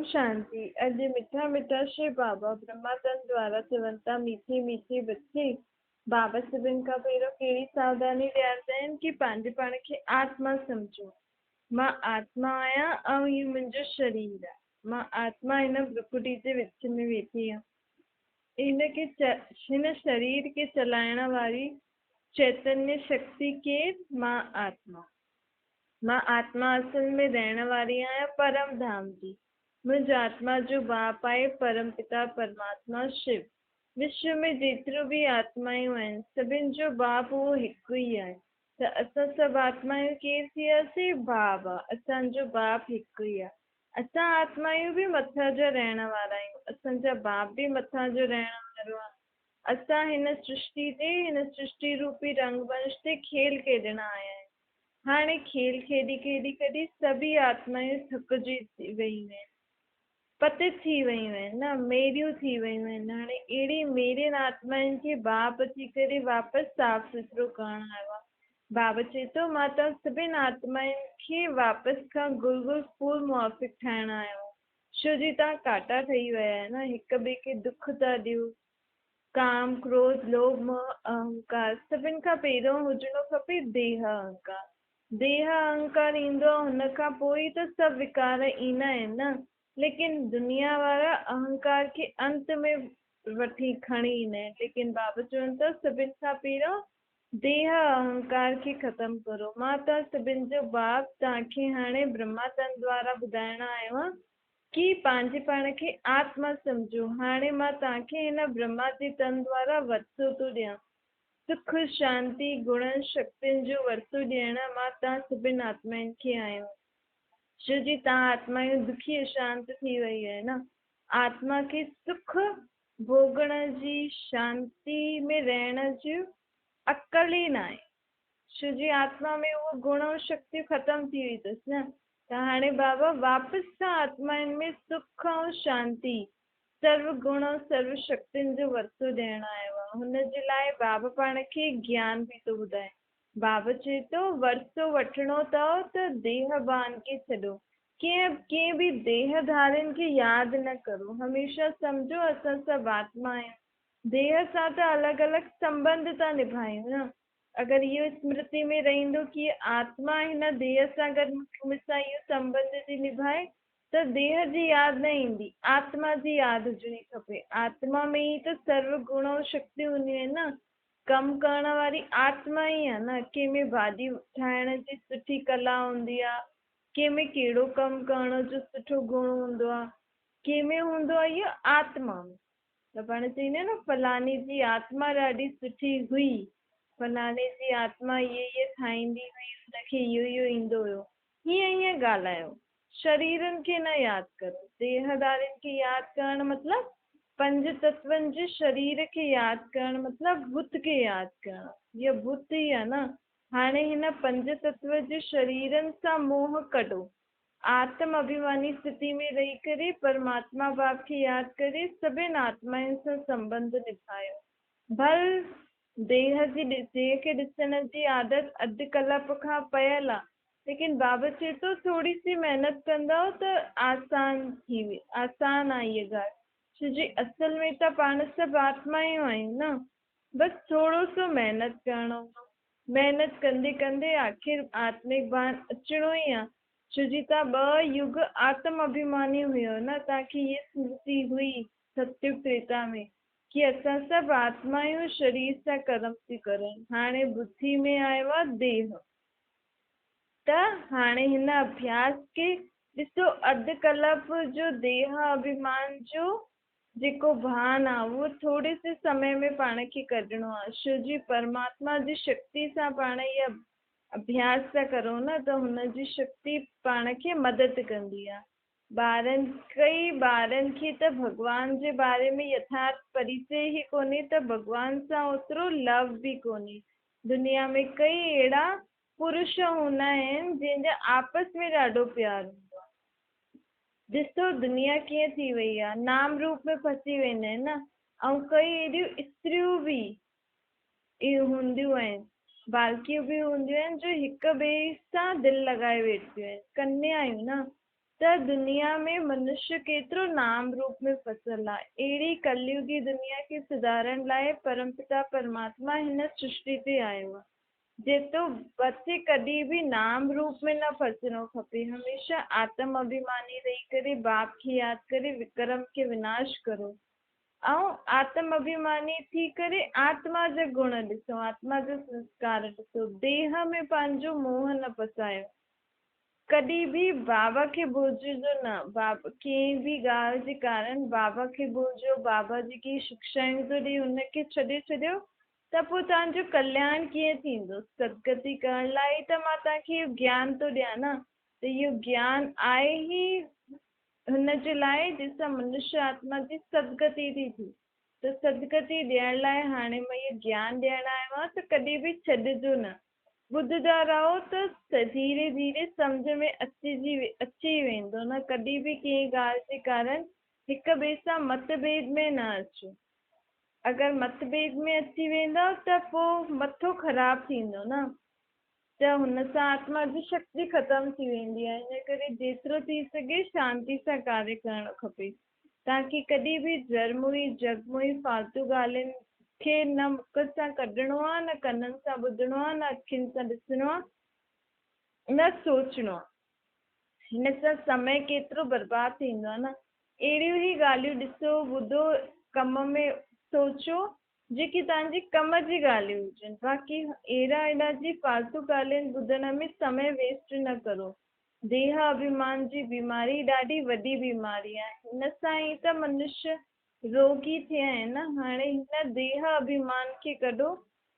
ओम शांति। अॼु मिठा मिठा श्री बाबा ब्रह्मातन द्वारा चवनि था, मीठी मीठी बच्ची। बाबा सभिनि खां पहिरियों कहिड़ी सावधानी ॾियारींदा आहिनि कि पंहिंजे पाण खे आत्मा सम्झो। मां आत्मा आहियां ऐं हीउ मुंहिंजो शरीर आहे। मां आत्मा हिन भ्रुकुटी जे विच में वेठी आहियां। हिन शरीर खे चलाइण वारी चैतन्य शक्ति केरु? मां आत्मा। मां आत्मा असल में रहण वारी आहियां परम धाम जी। मुंहिंजो आत्मा जो बाप आहे परम पिता परमात्मा शिव। विश्व में जेतिरो बि आत्मायूं आहिनि सभिनि जो बाप उहो हिकु ई आहे। त असां सभु आत्मायूं केरु थी वियासीं? बाबा। असांजो बाप हिकु ई आहे। असां आत्मायूं बि मथां जा रहण वारा आहियूं। असांजा बाप बि मथां जो रहण वारो आहे। असां हिन सृष्टि रूपी रंगवंश ते खेल खेॾण आया आहियूं। हाणे खेल खेॾी खेॾी खेॾी सभी आत्मायूं थकिजी वयूं आहिनि, पतित थी वयूं आहिनि न, मेरियूं थी वयूं आहिनि। हाणे अहिड़ी मेरियुनि आत्माउनि खे बाप अची करे वापसि साफ़ सुथिरो करणु आयो आहे। बाबा चए थो, मां तव्हां सभिनि आत्माउनि खे वापसि खां गुल फूल मुआफ़िक ठाहिण आयो आहे। छो जी तव्हां काटा ठही विया आहियो न, हिक ॿिए खे दुख था ॾियो। काम, क्रोध, लोभ, मोह, अहंकार। सभिनि खां पहिरियों हुजणो खपे देह अहंकार। देह अहंकार ईंदो आहे, हुन खां पोइ त सभु विकार ईंदा आहिनि न। लेकिन दुनिया वारा अहंकार खे अंत में वठी खणी ईंदा आहिनि। लेकिन बाबा चवनि था सभिनि खां पहिरियों देह अहंकार खे ख़तमु करो। मां तव्हां सभिनि जो बाप तव्हांखे हाणे ब्रह्मातन द्वारा ॿुधाइण आयो आहे कि पंहिंजे पाण खे आत्मा सम्झो। हाणे मां तव्हांखे हिन ब्रह्मा जे तन द्वारा वरतो थो ॾियां। सुख, शांति, गुण, शक्तियुनि जो वरतो ॾियण मां तव्हां सभिनि आत्माउनि खे आयो। छो जी तव्हां आत्मायूं दुखी अशांत थी वई आहे न। आत्मा खे सुख भोगण जी, शांति में रहण जी अक्ल ई न आहे। छो जी आत्मा में उहो गुण ऐं शक्ति ख़तम थी वई अथसि न। त हाणे बाबा वापसि सां आत्माउनि में सुख ऐं शांति, सर्व गुण ऐं सर्व शक्तियुनि जो वरतो ॾियण आयो आहे। हुन जे लाइ बाबा पाण खे ज्ञान बि थो ॿुधाए। बाबा चए थो, वरतो वठिणो अथव त देहबान खे छॾो। कंहिं बि देहधारियुनि खे यादि न करो। हमेशह सम्झो असां सभु आत्मा आहियूं। देह सां त अलॻि अलॻि संबंध था निभायूं न। अगरि इहो स्मृति में रहंदो कि आत्मा हिन देह सां गॾु मूंसां इहो संबंध थी निभाए त देह जी यादि न ईंदी, आत्मा जी यादि हुजणी खपे। आत्मा में ई त सर्व गुण ऐं शक्ति हूंदियूं आहिनि न। कमु करण वारी आत्मा ई आहे न। कंहिंमें भाॼी ठाहिण जी सुठी कला हूंदी आहे, कंहिंमें कहिड़ो कमु करण जो सुठो गुण हूंदो आहे, कंहिंमें हूंदो आहे इहो आत्मा में। त पाण चईंदा आहियूं न, फलानी जी आत्मा ॾाढी सुठी हुई, फलाने जी आत्मा इहे ठाहींदी हुई, हुनखे इहो ईंदो हुयो। हीअं ॻाल्हायो। शरीरनि खे न यादि करो। देहदारियुनि खे यादि करणु मतिलबु पंज तत्वनि जे शरीर खे यादि करणु मतिलबु बुत खे यादि करणु। इहा बुत ई आहे न। हाणे हिन पंज तत्व जे शरीरनि सां मोह कढो। आत्म अभिमानी स्थिति में रही करे परमात्मा बाप खे यादि करे सभिनि आत्माउनि सां संबंध निभायो। भल देह खे ॾिसण जी आदत अधु कलाक खां पयल आहे। लेकिन बाबा चए थो, थोरी सी महिनत कंदव त आसान आहे इहा ॻाल्हि। छो जी असल में त पाण सभु आत्मायूं आहियूं न। बसि थोरो सो महिनत करणो। महिनत कंदे कंदे आख़िर आत्मिक भान अचिणो ई आहे। छो जी तव्हां 2 युग आत्म अभिमानी हुयो न। तव्हांखे इहा स्मृति हुई सत्युग त्रेता में कि असां सभु आत्मायूं शरीर सां कर्म थी करनि। हाणे बुद्धि में आयो आहे देह। त हाणे हिन अभ्यास खे ॾिसो, अधु कलाक जो देह अभिमान जो जेको भान आहे उहो थोरे से समय में पाण खे कढणो आहे। छो जी परमात्मा जी शक्ति सां पाण इहा अभ्यास था करो न, त हुनजी शक्ति पाण खे मदद कंदी आहे। कई ॿारनि खे त भॻवान जे बारे में यथार्थ परिचय ई कोन्हे, त भॻवान सां ओतिरो लव बि कोन्हे। दुनिया में कई अहिड़ा पुरुष हूंदा आहिनि जंहिंजा आपस में ॾाढो प्यार हूंदो आहे। ॾिसो दुनिया कीअं थी वई आहे, नाम रूप में फसी वेंदा आहिनि न। ऐं कई अहिड़ियूं स्त्रियूं बि हूंदियूं आहिनि, बालकियूं बि हूंदियूं आहिनि जो हिक ॿिए सां दिलि लॻाए वेठियूं आहिनि, कन्या आहियूं न। त दुनिया में मनुष्य केतिरो नाम रूप में फसियल आहे। अहिड़ी कलयुगी दुनिया खे सुधारण लाइ परमपिता परमात्मा हिन सृष्टि ते आयो आहे। जेतो बचे कॾहिं बि नाम रूप में न फसणो खपे। हमेशह आत्म अभिमानी रही करे बाप खे यादि करे विक्रम खे विनाश करो ऐं आत्म अभिमानी थी करे आत्मा जा गुण ॾिसो, आत्मा जा संस्कार ॾिसो। देह में पंहिंजो मोह न फसायो। कॾहिं बि बाबा खे भुलिजो न। बाबा कंहिं बि ॻाल्हि जे कारण बाबा खे भुलिजो, बाबा जी की शिक्षाऊं थो ॾे हुनखे छॾे छॾियो त पोइ तव्हांजो कल्याण कीअं थींदो। सदगति करण लाइ त मां तव्हांखे इहो ज्ञान थो ॾियां न। त इहो ज्ञान आहे ई हुनजे लाइ जंहिंसां मनुष्य आत्मा जी सदगति थी थिए। त सदगति ॾियण लाइ हाणे मां इहो ज्ञान ॾियण आयो आहे त कॾहिं बि छॾिजो न। ॿुधंदा रहो त धीरे धीरे सम्झ में अची वेंदो न। कॾहिं बि कंहिं ॻाल्हि जे कारण हिक ॿिए सां मतभेद में न अचो। अगरि मतभेद में अची वेंदव त पोइ मथो ख़राबु थींदो न। त हुन सां आत्मा जी शक्ति ख़तमु थी वेंदी आहे। इन करे जेतिरो थी सघे शांति सां कार्य करणु खपे। ताकी कॾहिं बि जरमुई जगमुई फालतू ॻाल्हियुनि खे न मुख सां कढणो आहे, न कननि सां ॿुधणो आहे, न अखियुनि सां ॾिसणो आहे, न सोचणो आहे। हिन सां समय केतिरो बर्बादु थींदो आहे न। अहिड़ियूं ई ॻाल्हियूं ॾिसो, ॿुधो, कम में सोचो जेकी तव्हांजी कम जी ॻाल्हियूं हुजनि। बाक़ी अहिड़ा जी फालतू ॻाल्हियुनि ॿुधण में समय वेस्ट न करो। देह अभिमान जी बीमारी ॾाढी वॾी बीमारी आहे। हिन सां ई त मनुष्य रोगी थिया आहिनि न। हाणे हिन देह अभिमान खे कढो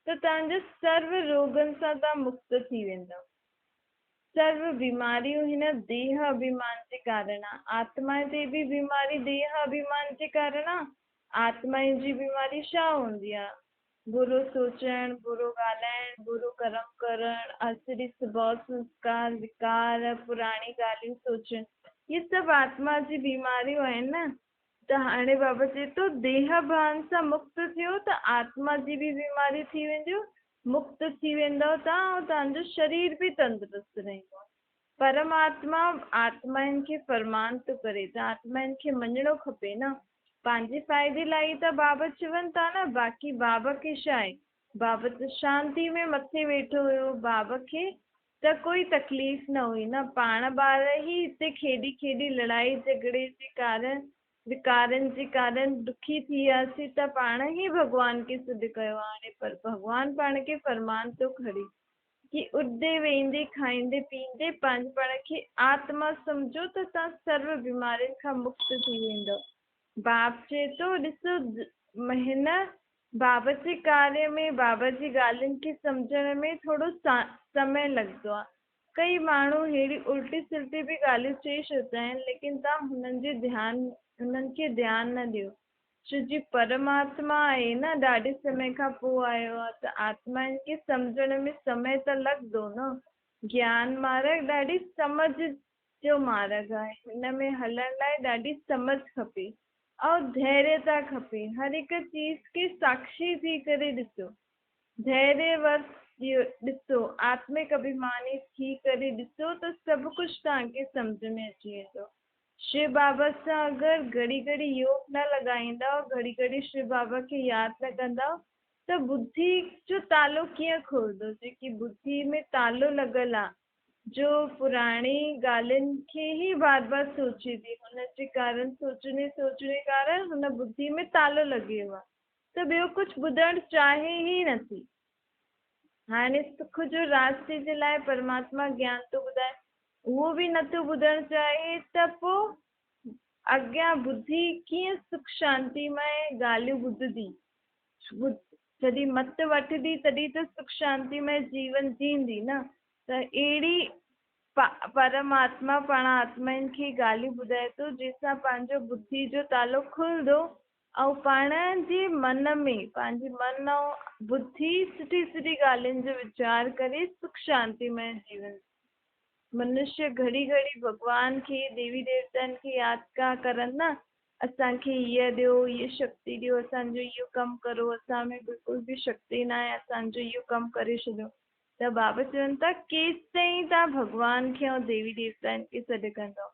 त तव्हांजा सर्व रोगनि सां तव्हां मुक्त थी वेंदव। सर्व बीमारियूं हिन देह अभिमान जे कारण आहे। आत्मा ते बि बीमारी देह अभिमान जे कारण आहे। आत्मा जी बीमारी छा हूंदी आहे? बुरो सोचणु, बुरो ॻाल्हाइणु, बुरो कर्म करणु, आसुरी स्वभाव संस्कार, विकार, पुराणी ॻाल्हियूं सोचणु, इहे सभु आत्मा जी बीमारियूं आहिनि न। त हाणे बाबा चए थो देह भान सां मुक्त थियो त आत्मा जी बि बीमारियूं थी वेंदियूं, मुक्त थी वेंदव तव्हां ऐं तव्हांजो शरीर बि तंदुरुस्त रहंदो। परमात्मा आत्माउनि खे फरमान थो करे त आत्माउनि खे मञणो खपे न। पंहिंजे फ़ाइदे लाइ त बाबा चवनि था न। बाक़ी बाबा खे छा आहे? बाबा त शांती में मथे वेठो हुयो। बाबा खे त कोई तकलीफ़ न हुई न। पाण ॿार ई हिते खेॾी खेॾी लड़ाई झगड़े जे कारण, विकारनि जे कारण दुखी थी वियासीं त पाण ई भॻवान खे सॾु कयो हाणे। पर भॻवानु पाण खे फरमान थो खणे कि उॾंदे वेंदे खाईंदे पीअंदे पंहिंजे पाण खे आत्मा सम्झो त तव्हां सर्व बीमारियुनि खां मुक्त थी वेंदव। बाप चए थो ॾिसो हिन बाबा जे कार्य में, बाबा जी ॻाल्हियुनि खे सम्झण में थोरो समय लॻंदो आहे। कई माण्हू अहिड़ी उल्टी सिल्टी बि ॻाल्हियूं चई छॾींदा आहिनि, लेकिन तव्हां हुननि खे ध्यानु न ॾियो। छो जी परमात्मा आहे न, ॾाढे समय खां पोइ आयो आहे त आत्माउनि खे सम्झण में समय त लॻंदो न। ज्ञान मार्ग ॾाढी समझ जो मार्ग आहे। हिन में हलण लाइ ॾाढी समझ खपे ऐं धैर्यता खपे। हर हिकु चीज़ खे साक्षी थी करे ॾिसो। धैर्यवत ॾिसो, आत्मिक अभिमानी थी करे ॾिसो त सभु कुझु तव्हांखे सम्झ में अची वेंदो। शिव बाबा सां अगरि घड़ी घड़ी योग न लॻाईंदव, घड़ी घड़ी शिव बाबा खे यादि न कंदव त बुद्धि जो तालो कीअं खुलंदो? जेकी बुद्धि में तालो लॻल आहे, जो पुराणी ॻाल्हियुनि खे ई बार बार सोचे थी, हुनजे कारण सोचने कारण हुन बुद्धि में तालो लॻी वियो आहे त ॿियो कुझु ॿुधणु चाहे ई नथी। हाणे सुख जो रास्ते जे लाइ परमात्मा ज्ञान थो ॿुधाए, उहो बि नथो ॿुधणु चाहे त पोइ अॻियां बुद्धि कीअं सुख शांतिमय ॻाल्हियूं ॿुधंदी? जॾहिं मत वठंदी तॾहिं त सुख शांतिमय जीवन जींदी न। त अहिड़ी परमात्मा पाण आत्माउनि खे ॻाल्हियूं ॿुधाए थो जंहिंसां पंहिंजो बुद्धि जो तालो खुलंदो ऐं पाण जे मन में, पंहिंजे मन ऐं बुद्धि सुठी सुठी ॻाल्हियुनि जो वीचार करे सुख शांतिमय जीवन। मनुष्य घड़ी घड़ी भॻवान खे, देवी देवतनि खे यादि था करनि न। असांखे हीअ ॾियो, हीअ शक्ति ॾियो, असांजो इहो कमु करो, असां में बिल्कुलु बि शक्ति न आहे, असांजो इहो कमु करे छॾियो। त बाबा चवनि था केसि ताईं तव्हां भॻवान खे ऐं देवी देवताउनि खे सॾु कंदव?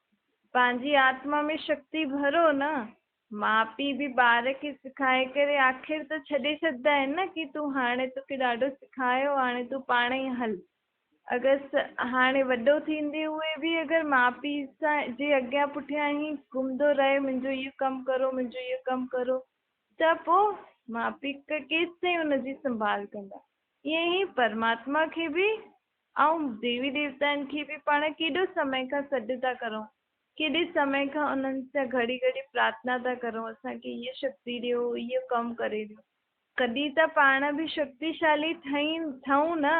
पंहिंजी आत्मा में शक्ति भरो न। माउ पीउ बि ॿार खे सिखाए करे आख़िर त छॾे छॾंदा आहिनि न कि तूं हाणे तोखे ॾाढो सिखायो, हाणे तूं पाण ई हल। अगरि हाणे वॾो थींदे उहे बि अगरि माउ पीउ सां जे अॻियां पुठियां ई घुमंदो रहे, मुंहिंजो इहो कमु करो, मुंहिंजो इहो कमु करो, त पोइ माउ पीउ केसि ताईं हुनजी संभाल कंदा। ईअं ई परमात्मा खे बि ऐं देवी देवताउनि खे बि पाण केॾो समय खां सॾु था करूं, केॾे समय खां उन्हनि सां घड़ी घड़ी प्रार्थना था करूं, असांखे इहा शक्ति ॾियो, इहो कमु करे ॾियो। कॾहिं त पाण बि शक्तिशाली ठहूं न।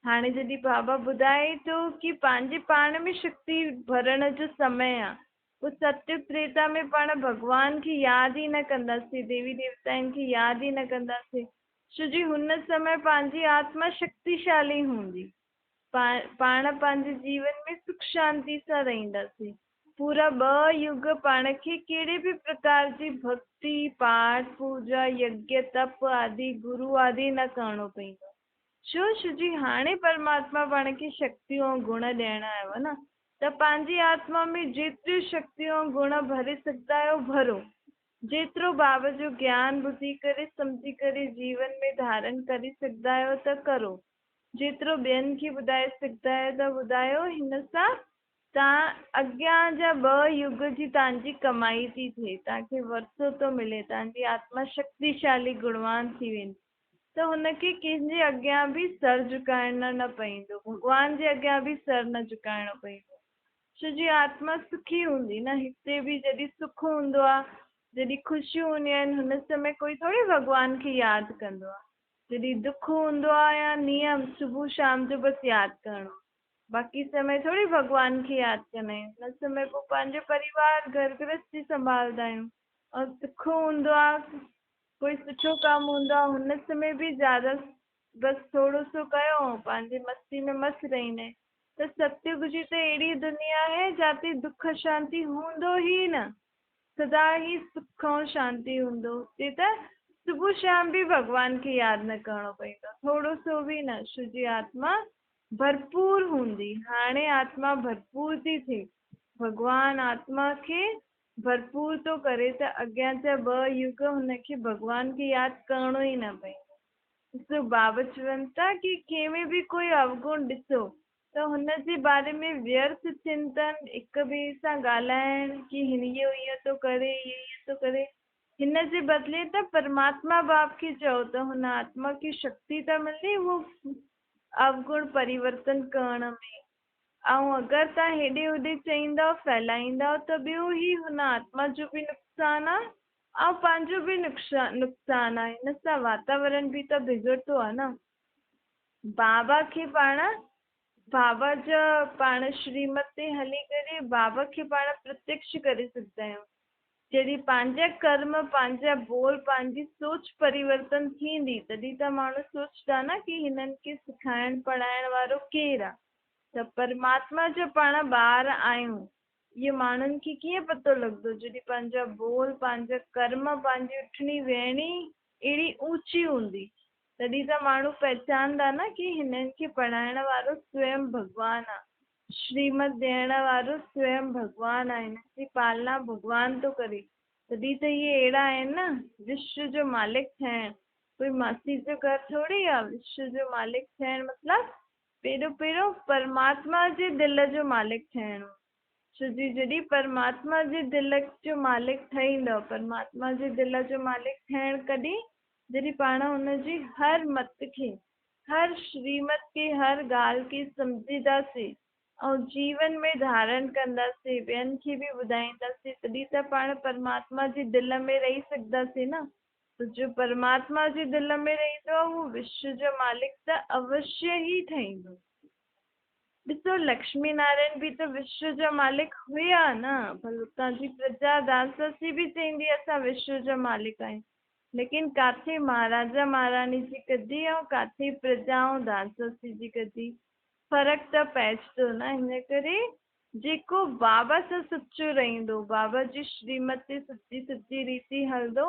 हाणे जॾहिं बाबा ॿुधाए थो कि पंहिंजे पाण में शक्ति भरण जो समय आहे, पोइ सत्य त्रेता में पाण भॻवान खे यादि ई न कंदासीं, देवी देवताउनि खे यादि ई न कंदासीं, छो जी हुन समय पंहिंजी आत्मा शक्तिशाली हूंदी। पाण पंहिंजे जीवन में सुख शांति सां रहंदासीं। पूरा 2 युग पाण खे कहिड़े बि प्रकार जी भक्ति पाठ पूजा यज्ञ तप आदि गुरु आदि न करणो पवंदो। छो जी हाणे परमात्मा पाण खे शक्तियूं ऐं गुण ॾियण आयो आहे न, त पंहिंजी आत्मा में जेतिरियूं शक्तियूं ऐं गुण भरे सघंदा आहियो भरो। जेतिरो बाबा जो ज्ञान ॿुधी करे सम्झी करे जीवन में धारण करे सघंदा आहियो त करो। जेतिरो ॿियनि खे ॿुधाए सघंदा आहियो त ॿुधायो। हिन सां तव्हां अॻियां जा 2 युग जी तव्हांजी कमाई थी थिए, तव्हांखे वरसो थो मिले, तव्हांजी आत्मा शक्तिशाली गुणवान थी वेंदी। त हुनखे कंहिंजे अॻियां बि सर झुकाइणो न पवंदो, भॻवान जे अॻियां बि सर न झुकाइणो पवंदो, छो जी आत्मा सुखी हूंदी न। हिते बि जॾहिं सुख हूंदो आहे, जॾहिं ख़ुशियूं हूंदियूं आहिनि, हुन समय कोई थोरी भॻवान खे यादि कंदो आहे। जॾहिं दुख हूंदो आहे या नियम सुबुह शाम जो बसि यादि करणो, बाक़ी समय थोरी भॻवान खे यादि कंदा आहियूं। हिन समय पोइ पंहिंजो परिवार घर गृहस्थी संभालंदा आहियूं। ऐं सुख हूंदो आहे, कोई सुठो कमु हूंदो आहे, हुन समय बि ज़्यादा बसि थोरो सो कयो, पंहिंजे मस्ती में मस्तु रहंदा आहिनि। त सतयुग जी त अहिड़ी दुनिया आहे जिते दुख शांति हूंदो ई न, सदा ई सुख ऐं शांति हूंदो। हुते त सुबुह शाम बि भॻवान खे यादि न करणो पवंदो, थोरो सो बि न, छो जी आत्मा भरपूर हूंदी। हाणे आत्मा भरपूर थी थिए, भॻवान आत्मा खे भरपूर थो करे, त अॻियां जा 2 युग हुनखे भॻवान खे यादि करणो ई न पवंदो। ॾिसो बाबा चवनि था कि कंहिंमें बि कोई अवगुण ॾिसो त हुनजे बारे में व्यर्थ चिंतन, हिक ॿिए सां ॻाल्हाइण कि हिन इहो थो करे, इहो थो करे, हिन जे बदिले त परमात्मा बाप खे चओ त हुन आत्मा खे शक्ति त मिले उहो अवगुण परिवर्तन करण में। ऐं अगरि तव्हां हेॾे होॾे चईंदव फैलाईंदव त ॿियो ई हुन आत्मा जो बि नुक़सानु आहे ऐं पंहिंजो बि नुक़सानु आहे। हिन सां वातावरण बि त बिगड़ंदो आहे न। बाबा खे बाबा जा पाण श्रीमत ते हली करे बाबा खे पाण प्रत्यक्ष करे सघंदा आहियूं। जॾहिं पंहिंजा कर्म, पंहिंजा बोल, पंहिंजी सोच परिवर्तन थींदी, तॾहिं त माण्हू सोचंदा न कि हिननि खे सिखाइण पढ़ाइण वारो केरु आहे। त परमात्मा जो पाण ॿार आहियूं, इहो माण्हुनि खे कीअं पतो लॻंदो? जॾहिं पंहिंजा बोल, पंहिंजा कर्म, पंहिंजी उथणी वेहणी अहिड़ी ऊची हूंदी, तॾहिं त माण्हू पहचानंदा न कि हिननि खे पढ़ाइण वारो स्वयं भॻवानु आहे, श्रीमत ॾियण वारो स्वयं भॻवानु आहे, हिननि जी पालना भॻवान थो करे। तॾहिं त इहे अहिड़ा आहिनि न। विश्व जो मालिक थियणु कोई मासी जो घर थोरी आहे। विश्व जो मालिक थियणु मतिलबु पहिरियों परमात्मा जे दिल जो मालिक थियणो। छो जी जॾहिं परमात्मा जे दिल जो मालिक ठहींदव, परमात्मा जे दिल जो मालिक थियणु कॾहिं? जॾहिं पाण हुनजी हर मत खे, हर श्रीमत खे, हर ॻाल्हि खे सम्झींदासीं ऐं जीवन में धारण कंदासीं, ॿियनि खे बि ॿुधाईंदासीं, तॾहिं त पाण परमात्मा जे दिल में रही सघंदासीं न। त जो परमात्मा जे दिल में रहंदो आहे उहो विश्व जो मालिक त अवश्य ई ठहींदो। ॾिसो लक्ष्मी नारायण बि त विश्व जा मालिक हुया न। भले उतां जी प्रजा दाससी बि चईंदी असां विश्व जा मालिक आहियूं, लेकिन काथे महाराजा महारानी जी गद्दी ऐं काथे प्रजा ऐं दाससी जी गद्दी, फ़र्क़ु त पइजंदो न। हिन करे जेको बाबा सां सच्चो रहंदो, बाबा जी श्रीमत ते सच्ची रीति हलंदो,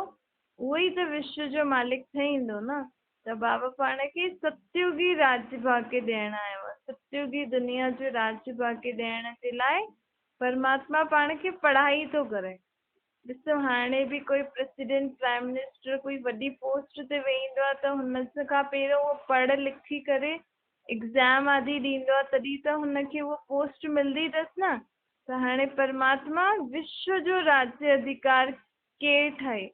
उहो ई त विश्व जो मालिक ठहींदो न। त बाबा पाण खे सतयुगी राज्य भाग्य ॾियण आयो आहे। सतयुगी दुनिया जो राज्य भाग्य ॾियण जे लाइ परमात्मा पाण खे पढ़ाई थो करे। ॾिसो हाणे बि कोई प्रेसिडेंट प्राइम मिनिस्टर कोई वॾी पोस्ट ते वेहींदो आहे त हुन खां पहिरियों उहो पढ़ लिखी करे एग्ज़ाम आदि ॾींदो आहे, तॾहिं त हुनखे उहा पोस्ट मिलंदी अथसि न। त हाणे परमात्मा विश्व जो राज्य अधिकार केरु ठाहे,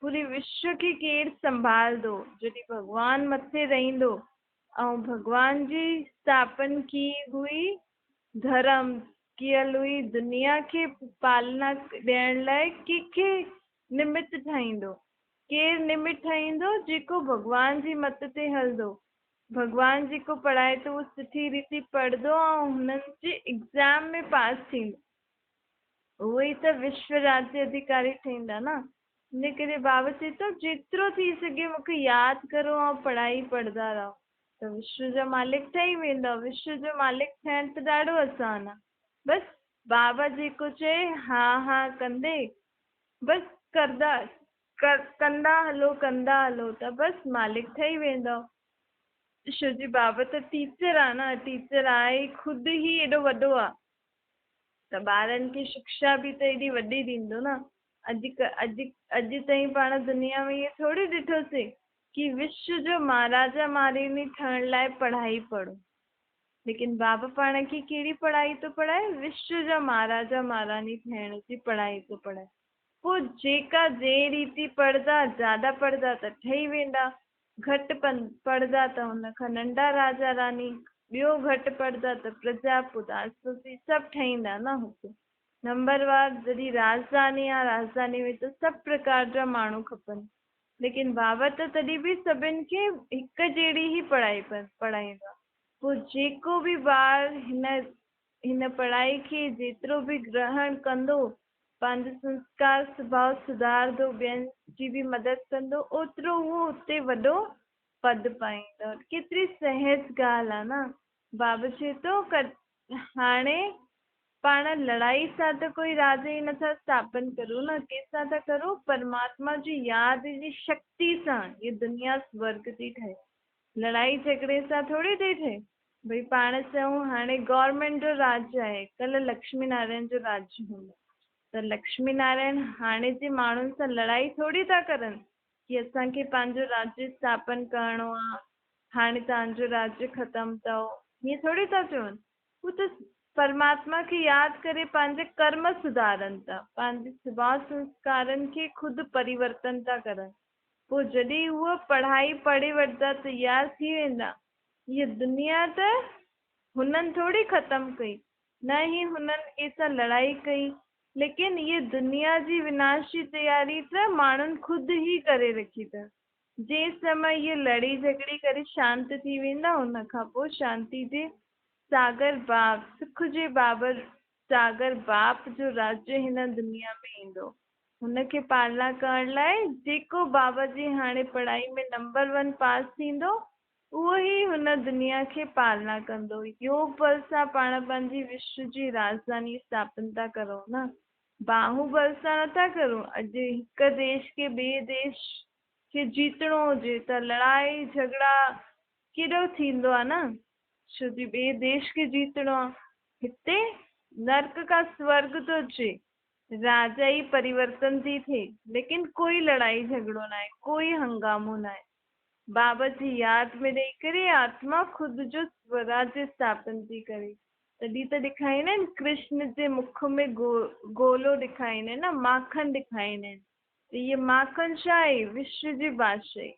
पूरे विश्व खे केरु संभालंदो, जॾहिं भॻवान मथे रहंदो। ऐं भॻवान जी स्थापना की हुई, धर्म कयल हुई, दुनिया खे पालना ॾियण लाइ कंहिंखे निमित ठाहींदो, केरु निमित ठाहींदो, जेको भॻवान जी मत ते हलंदो। भॻवान जेको पढ़ाए थो उहो सुठी रीति पढ़ंदो ऐं हुननि जे एग्ज़ाम में पास थींदो, उहो ई त विश्व राज्य अधिकारी ठहींदा न। इन करे बाबा चए थो जेतिरो थी सघे मूंखे यादि करो ऐं पढ़ाई पढ़ंदा रहो त विश्व जा मालिक ठही वेंदव। विश्व जो मालिक थियण त ॾाढो आसान आहे। बसि बाबा जेको चए हा हा कंदे, बसि कंदा हलो त बसि मालिक ठही वेंदव। छो जी बाबा त टीचर आहे न, टीचर आहे ख़ुदि ई एॾो वॾो आहे त ॿारनि खे शिक्षा बि त एॾी वॾी ॾींदो न। अॼु ताईं पाण दुनिया में इहो थोरी ॾिठोसीं कि विश्व जो महाराजा महारानी ठहण लाइ पढ़ाई पढ़ो, लेकिन बाबा पाण खे कहिड़ी पढ़ाई थो पढ़ाए, विश्व जा महाराजा महारानी ठहण जी पढ़ाई थो पढ़ाए। पोइ जेका जंहिं रीति पढ़ंदा, ज्यादा पढ़ंदा त ठही वेंदा, घटि पढ़ंदा त हुन खां नंढा राजा रानी, ॿियो घटि पढ़ंदा त प्रजा पुदासती सभु ठहींदा न हुते। नंबरवार जॾहिं राजधानी आहे, राजधानी में त सभु प्रकार जा माण्हू खपनि, लेकिन बाबा त तॾहिं बि सभिनि खे हिकु जहिड़ी ई पढ़ाई पढ़ाईंदा। पोइ जेको बि ॿार हिन पढ़ाई खे जेतिरो बि ग्रहण कंदो, पंहिंजो संस्कार स्वभाव सुधारंदो, ॿियनि जी बि मदद कंदो, ओतिरो उहो उते वॾो पद पाईंदो। केतिरी सहज ॻाल्हि आहे न। बाबा चए थो हाणे पाण लड़ाई सां त कोई राजा ई नथा स्थापन करूं न, कंहिंसां था करूं, परमात्मा जी यादि जी शक्ति सां ये दुनिया स्वर्ग थी ठहे। लड़ाई झगड़े सां थोरी थी थिए। भई पाण चऊं हाणे गवर्नमेंट जो राज्य आहे, कल्ह लक्ष्मी नारायण जो राज्य हूंदो त लक्ष्मी नारायण हाणे जे माण्हुनि सां लड़ाई थोरी था करनि कि असांखे पंहिंजो राज्य स्थापन करिणो आहे, हाणे तव्हांजो राज्य ख़तमु अथव, हीअं थोरी था चवनि। हू त परमात्मा खे यादि करे पंहिंजे कर्म सुधारनि था, पंहिंजे स्वभाव संस्कारनि खे ख़ुदि परिवर्तन था करनि। पोइ जॾहिं उहा पढ़ाई पढ़ी वठंदा, तयार थी वेंदा, हीअ दुनिया त हुननि थोरी ख़तमु कई, न ई हुननि कंहिंसां लड़ाई कई, लेकिन ये दुनिया जी विनाश जी तयारी त माण्हुनि ख़ुदि ई करे रखी अथनि। जंहिं समय ये लड़ी झगड़ी करे शांति थी वेंदा, हुन खां पोइ शांति जे सागर बाप, सुख जे बाबर सागर बाप जो राज्य हिन दुनिया में ईंदो। हुनखे पालना करण लाइ जेको बाबा जी हाणे पढ़ाई में नंबर 1 पास थींदो, उहो ई हुन दुनिया खे पालना कंदो। योग बल सां पाण पंहिंजी विश्व जी राजधानी स्थापन था करूं न, बाहुबल सां नथा करूं। अॼु हिकु देश खे ॿिए देश खे जीतणो हुजे त लड़ाई झगड़ा केॾो थींदो आहे न, छो जी ॿिए देश खे जीतणो आहे। हिते नर्क का स्वर्ग थो अचे, राजा ई परिवर्तन थी थिए, लेकिन कोई लड़ाई झगड़ो न आहे, कोई हंगामो न आहे। बाबा जी यादि में ॾेई करे आत्मा ख़ुदि जो स्वराज्य स्थापन थी करे। तॾहिं त ॾेखारींदा आहिनि कृष्ण जे मुख में गोलो ॾेखारींदा आहिनि न, माखन ॾेखारींदा आहिनि। त इहे माखन छा आहे, विश्व जी बादशाही,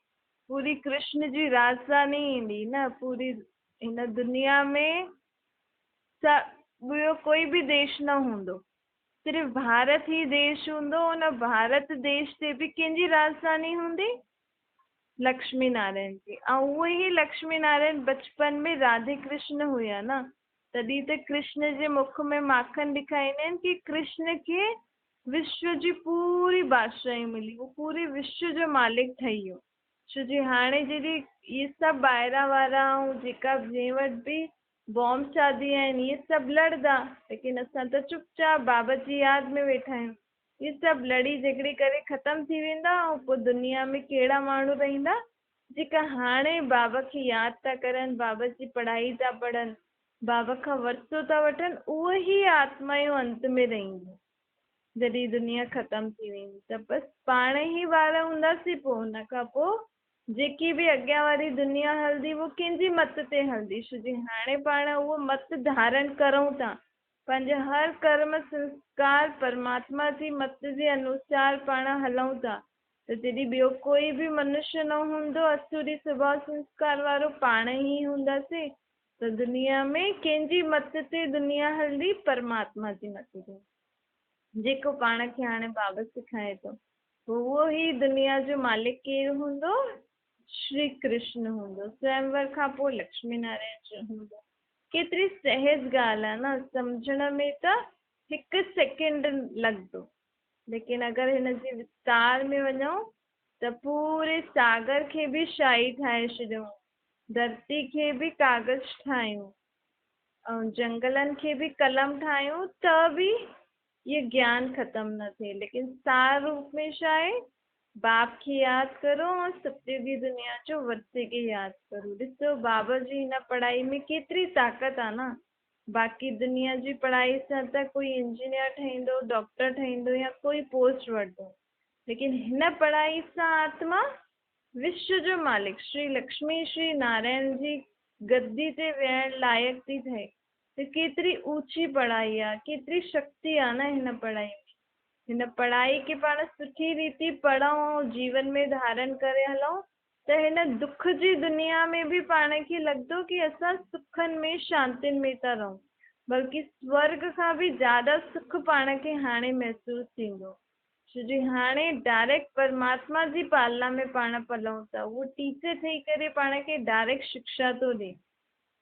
पूरी कृष्ण जी राजधानी ईंदी न। पूरी हिन दुनिया में ॿियो कोई बि देश न हूंदो, सिर्फ़ु भारत ई देश हूंदो। हुन भारत देश ते बि कंहिंजी राजधानी हूंदी, लक्ष्मी नारायण जी। ऐं उहे ई लक्ष्मी नारायण बचपन में राधे कृष्ण हुया न, तॾहिं त कृष्ण जे मुख में माखन ॾेखारींदा आहिनि कि कृष्ण खे विश्व जी पूरी बादशाही मिली, वो पूरे विश्व जो मालिक ठही वियो। छो जी हाणे जॾहिं इहे सभु ॿाहिरां वारा ऐं जेका जंहिं वटि बि बॉम्ब चादी आहिनि, इहे सभु लड़दा, लेकिन असां त चुपचाप बाबा जी यादि में वेठा आहियूं। इहे सभु लड़ी झगड़ी करे ख़तमु थी वेंदा, ऐं पोइ दुनिया में कहिड़ा माण्हू रहंदा, जेका हाणे बाबा खे यादि था करनि, बाबा जी पढ़ाई था पढ़नि, बाबा खां वरितो था वठनि, उहे ई आत्मायूं अंत में रहंदियूं जॾहिं दुनिया ख़तम थी वेंदी। त बसि पाण ई ॿार हूंदासीं, पोइ हुन खां पोइ जेकी बि अॻियां वारी दुनिया हलंदी उहो कंहिंजी मत ते हलंदी। छो जी हाणे पाण उहो मत धारण करूं था, पंहिंजा हर कर्म संस्कार परमात्मा जी मत जे अनुसार पाण हलूं था। त जॾहिं ॿियो कोई बि मनुष्य न हूंदो असुरी स्वभाव संस्कार वारो, पाण ई हूंदासीं, त दुनिया में कंहिंजी मत ते दुनिया हलंदी? परमात्मा जी मत ते, जेको पाण खे हाणे बाबा सेखारे थो। उहो ई दुनिया जो मालिक केरु हूंदो? श्री कृष्ण हूंदो। स्वयंवर खां पोइ लक्ष्मी नारायण जो हूंदो। केतिरी सहज ॻाल्हि आहे न, सम्झण में त हिकु सेकेंड लॻंदो, लेकिन अगरि हिन जे विस्तार में वञूं त पूरे सागर खे बि शाही ठाहे छॾियूं, धरती खे बि कागज़ ठाहियूं, ऐं जंगलनि खे बि कलम ठाहियूं, त बि ये ज्ञान ख़त्म न थिए। लेकिन सार रूप में छा आहे? बाप खे यादि करो ऐं सत्य दुनिया जो वर्ते खे यादि करो। ॾिसो बाबा जी हिन पढ़ाई में केतिरी ताक़त आहे न। बाक़ी दुनिया जी पढ़ाई सां त कोई इंजीनियर ठहींदो, डॉक्टर ठहींदो या कोई पोस्ट वठंदो, लेकिन हिन पढ़ाई सां आत्मा विश्व जो मालिक श्री लक्ष्मी श्री नारायण जी गद्दी ते वेहण लाइक़ थी थिए। त केतिरी ऊची पढ़ाई आहे, केतिरी शक्ति आहे न हिन पढ़ाई में। हिन पढ़ाई खे पाण सुठी रीति पढ़ूं, जीवन में धारण करे हलूं, त हिन दुख जी दुनिया में बि पाण खे लॻंदो कि असां सुखनि में शांतियुनि में था रहूं, बल्कि स्वर्ग खां बि ज़्यादा सुख पाण खे हाणे महसूसु थींदो। छो जी हाणे डायरेक्ट परमात्मा जी पालना में पाण पलूं था। उहो टीचर ठही करे पाण खे डायरेक्ट शिक्षा थो ॾे।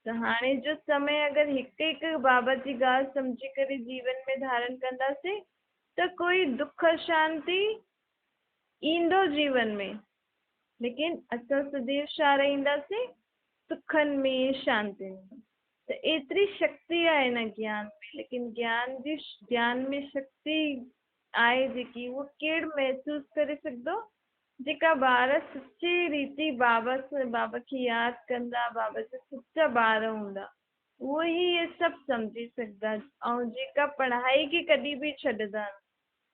त हाणे जो समय अगरि हिकु हिकु बाबा जी ॻाल्हि सम्झी करे जीवन में धारण कंदासीं, त कोई दुख शांति ईंदो जीवन में, लेकिन असां सदैव छा रहंदासीं? सुखनि में, शांति में। त एतिरी शक्ति आहे हिन ज्ञान में, लेकिन ज्ञान में शक्ति आहे जेकी, उहो केरु महसूसु करे सघंदो? जेका ॿार सच्ची रीति बाबा खे यादि कंदा, बाबा जा सच्चा ॿार हूंदा, उहो ई इहे सभु सम्झी सघंदा। ऐं जेका पढ़ाई खे कॾहिं बि छॾंदा,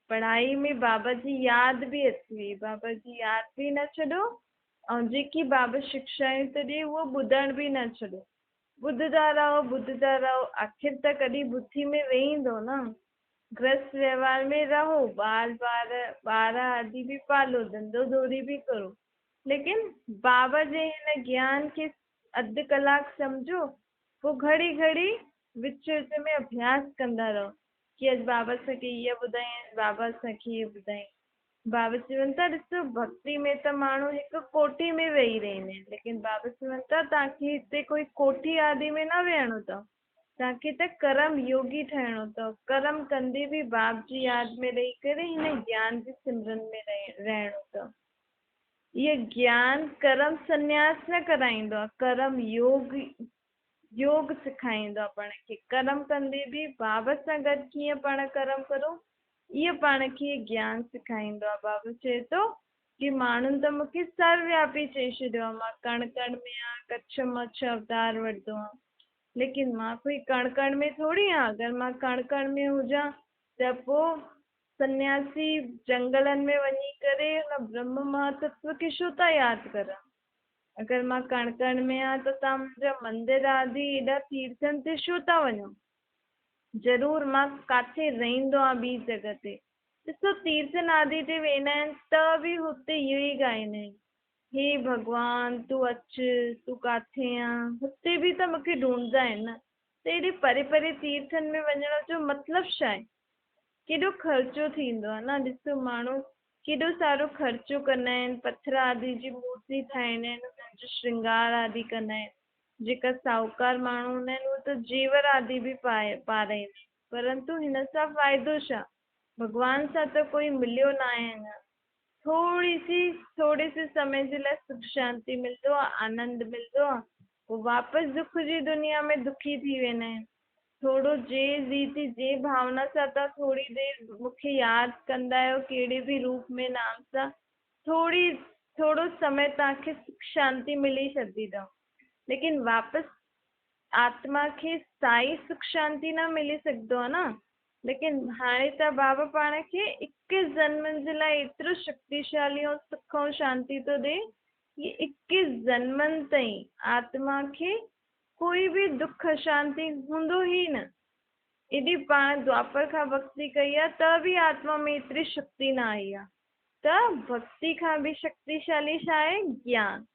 पढ़ाई में बाबा जी यादि बि अची वई, बाबा जी यादि बि न छॾो, ऐं जेकी बाबा शिक्षाऊं थो ॾे उहो ॿुधण बि न छॾो। ॿुधंदा रहो, आख़िर त कॾहिं बुद्धि में वेहींदो न। गृहस्थ व्यवहार में रहो, ॿार आदि भी पालो, धंधो धोरी भी करो, लेकिन बाबा जे हिन ज्ञान खे अधु कलाक सम्झो, पोइ घड़ी घड़ी विच विच में अभ्यास कंदा रहो कि अॼु बाबा असांखे इहा ॿुधाईं, बाबा असांखे इहा ॿुधाईं। बाबा चवनि था, ॾिसो भक्ति में त माण्हू हिकु कोठी में वेही रहंदा आहिनि, लेकिन बाबा चवनि था तव्हांखे हिते कोई कोठी आदि में न वेहणो अथव, तव्हांखे त कर्म योगी ठहिणो अथव। कर्म कंदे बि बाप जी यादि में रही करे हिन ज्ञान जे सिमरन में रहणो अथव। इहो ज्ञान कर्म संन्यास न कराईंदो आहे, कर्म योग सेखारींदो आहे पाण खे। कर्म कंदे बि बाबा सां गॾु कीअं पाण कर्म करो, इहो पाण खे ज्ञान सेखारींदो आहे। बाबा चए थो कि माण्हुनि त मूंखे सर्वव्यापी चई छॾियो आहे, मां कण कण में आहियां, कच्छ मच्छ अवतार वठंदो आहे, लेकिन मां कोई कण कण में थोरी आहियां। अगरि मां कण कण में हुजां त पोइ सन्यासी जंगलनि में वञी करे हुन ब्रह्म महातत्व खे छो था यादि कनि? अगरि मां कण कण में आहियां त तव्हां मुंहिंजा मंदिर आदि एॾा तीर्थनि ते छो था वञो? ज़रूरु मां किथे रहंदो आहियां ॿी जॻह ते, ॾिसो तीर्थन आदि ते वेंदा आहिनि त बि हुते इहो ई ॻाईंदा आहिनि, हे भॻवान तूं अचु, तूं किथे आहीं? हुते बि त मूंखे ढूंढंदा आहिनि न। त एॾे परे परे तीर्थनि में वञण जो मतिलबु छा आहे? केॾो ख़र्चो थींदो आहे न। ॾिसो माण्हू केॾो सारो ख़र्चो कंदा आहिनि, पत्थर आदि जी मूर्ति ठाहींदा आहिनि, उन्हनि जो श्रंगार आदि कंदा आहिनि। जेका साहूकार माण्हू हूंदा आहिनि उहे त जेवर आदि बि पाराईंदा आहिनि, परंतु हिन सां फ़ाइदो छा? भॻवान सां त कोई मिलियो न आहे अञा। थोरे से समय जे लाइ सुख शांति मिलंदो आहे, आनंद मिलंदो आहे, पोइ वापसि दुख जी दुनिया में दुखी थी वेंदा आहिनि। थोरो जे रीति जे भावना सां तव्हां थोरी देरि मूंखे यादि कंदा आहियो कहिड़े बि रूप में नाम सां, थोरो समय तव्हांखे सुख शांति मिली सघंदी अथव, लेकिन वापसि आत्मा खे स्थाई सुख शांति न मिली सकदो आहे न। लेकिन हाणे त बाबा पाण खे 21 जन्मनि जे लाइ एतिरो शक्तिशाली ऐं सुख ऐं शांति थो ॾे कि 21 जन्मनि ताईं आत्मा खे कोई बि दुख शांति हूंदो ई न। एॾी पाण द्वापर खां भक्ति कई आहे त बि आत्मा में एतिरी शक्ति न आई आहे। त भक्ति खां बि शक्तिशाली छा आहे? ज्ञान।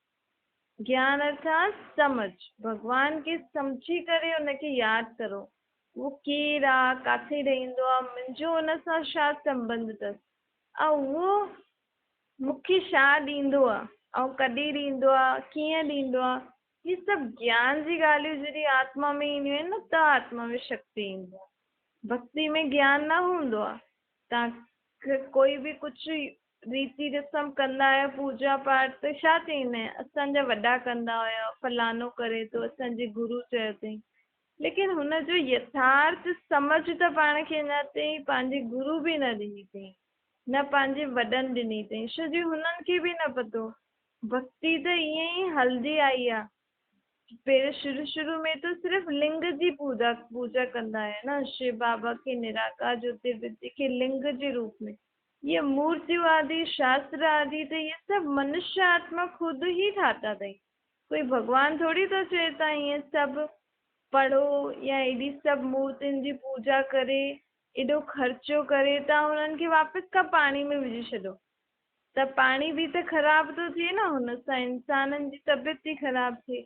ज्ञान अर्थात समझ। भगवान खे सम्झी करे उनखे यादि करो। वो केरु आहे, काथे रहंदो आहे, मुंहिंजो हुन सां छा संबंध अथसि, ऐं उहो मूंखे छा ॾींदो आहे, ऐं कॾहिं ॾींदो आहे, कीअं ॾींदो आहे। ही सभु ज्ञान जी ॻाल्हियूं जॾहिं आत्मा में ईंदियूं आहिनि न त आत्मा में शक्ति ईंदी आहे। भक्ति में ज्ञान न हूंदो आहे। तव्हां कोई बि कुझु रीति रस्म कंदा आहियो, पूजा पाठ, त छा चईंदा आहिनि, असांजा वॾा कंदा हुया, फलानो करे थो, असांजे गुरू चयो अथई। लेकिन हुनजो यथार्थ समझ त पाण खे अञा ताईं पंहिंजे गुरू बि न ॾिनी अथई, न पंहिंजे वॾनि ॾिनी अथई, छो जो हुननि खे बि न पतो। भक्ति त ईअं ई हलंदी आई आहे। पहिरियों शुरू में तो सिर्फ़ लिंग जी पूजा कंदा आहिनि न, शिव बाबा के निराकार ज्योतिर्विद्य के लिंग जे रूप में। ये मूर्तियूं आदि शास्त्र आदि त ये सभु मनुष्य आत्मा खुद ही ठाता अथई। कोई भगवान थोड़ी तो चए था ईअं सभु पढ़ो या एॾी सभु मूर्तियुनि जी पूजा करे एॾो ख़र्चो करे तव्हां हुननि खे वापसि खां पाणी में विझी छॾो, त पाणी बि त ख़राब थो थिए न, हुन सां इंसाननि जी तबियत थी ख़राब थिए।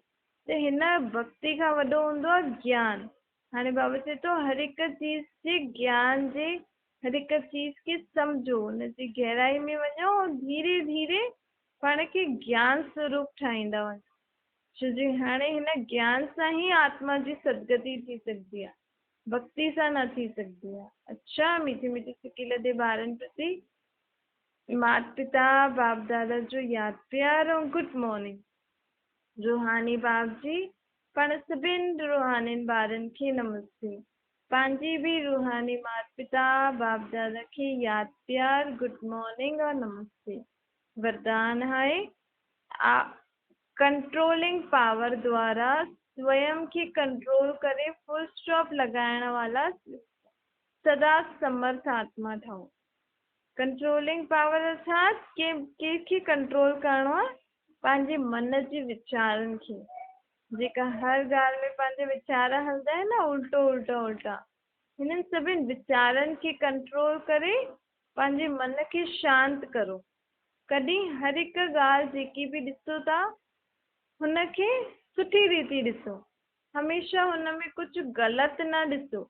त हिन भक्ति खां वॾो हूंदो आहे ज्ञान। हाणे बाबा चए थो हर हिक चीज़ जे ज्ञान जे, हर हिक चीज़ खे सम्झो, हुनजी गहराई में वञो ऐं धीरे धीरे पाण खे ज्ञान स्वरूप ठाहींदा वञो। छो जो हाणे हिन ज्ञान सां ई आत्मा जी सदगति थी सघंदी आहे, भक्ति सां न थी सघंदी आहे। अच्छा मीठी मीठी सिकी लदे ॿारनि प्रति माता पिता बाप दादा जो यादि प्यार ऐं गुड मॉर्निंग। रूहानी बाप जी पाण सभिनि रूहानी ॿारनि खे नमस्ते। पंहिंजी बि रूहानी माता पिता बाप दादा खे यादि प्यार गुड मॉर्निंग और नमस्ते। वरदान है कंट्रोलिंग पावर द्वारा स्वयं खे कंट्रोल करे फुल स्टॉप लगाइण वाला सदा समर्थ आत्मा ठहो। कंट्रोलिंग पावर अर्थात कंहिंखे कंट्रोल करणो आहे, पंहिंजे मन जे वीचारनि खे, जेका हर ॻाल्हि में पंहिंजे वीचार हलंदा आहिनि न उल्टो उल्टा उल्टा, हिननि सभिनि वीचारनि खे कंट्रोल करे पंहिंजे मन खे शांति करो। कॾहिं हर हिकु ॻाल्हि जेकी बि ॾिसो था हुनखे सुठी रीति ॾिसो, हमेशह हुन में कुझु ग़लति न ॾिसो।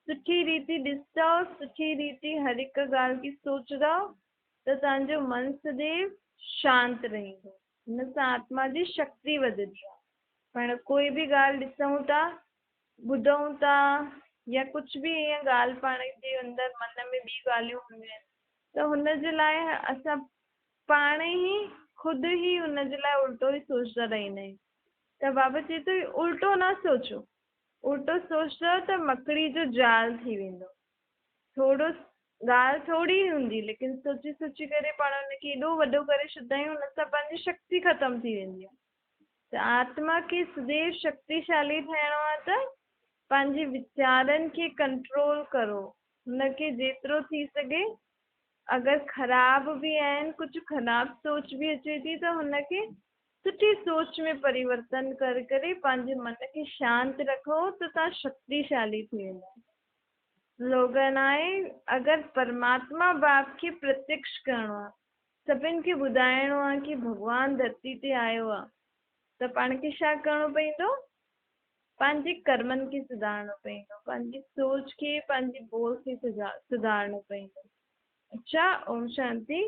सुठी रीति ॾिसंदव, सुठी रीति हर हिकु ॻाल्हि खे सोचंदव त तव्हांजो मन सदैव शांति रहंदो। हिन सां आत्मा जी शक्ति वधंदी आहे। पाण कोई बि ॻाल्हि ॾिसूं था, ॿुधूं था या कुझु बि ईअं ॻाल्हि पाण जे अंदरि मन में ॿी ॻाल्हियूं हूंदियूं आहिनि त हुनजे लाइ असां पाण ई ख़ुदि ई हुनजे लाइ उल्टो ई सोचंदा रहंदा आहियूं। त बाबा चए थो उल्टो न सोचो, उल्टो सोचंदव त मकड़ी जो जाल थी वेंदो। थोरो ॻाल्हि थोरी हूंदी, लेकिन सोची सोची करे पाण हुनखे एॾो वॾो करे छॾंदा आहियूं, हुन सां पंहिंजी शक्ति ख़तमु थी वेंदी आहे। त आत्मा खे सदैव शक्तिशाली थियणो आहे त पंहिंजे वीचारनि खे कंट्रोल करो। हुनखे जेतिरो थी सघे, अगरि ख़राब बि आहिनि, कुझु ख़राब सोच बि अचे थी त हुनखे सुठी सोच में परिवर्तन करे करे पंहिंजे मन खे शांति रखो त तव्हां शक्तिशाली थी वेंदा। स्लोगन आहे अगरि परमात्मा बाप खे प्रत्यक्ष करणो आहे, सभिनि खे ॿुधाइणो आहे कि भॻवानु धरती ते आयो आहे, त पाण खे छा करणो पवंदो? पंहिंजे कर्मनि खे सुधारणो पवंदो, पंहिंजी सोच खे, पंहिंजी ॿोल खे सुधारणो पवंदो। अच्छा, ओम शांति।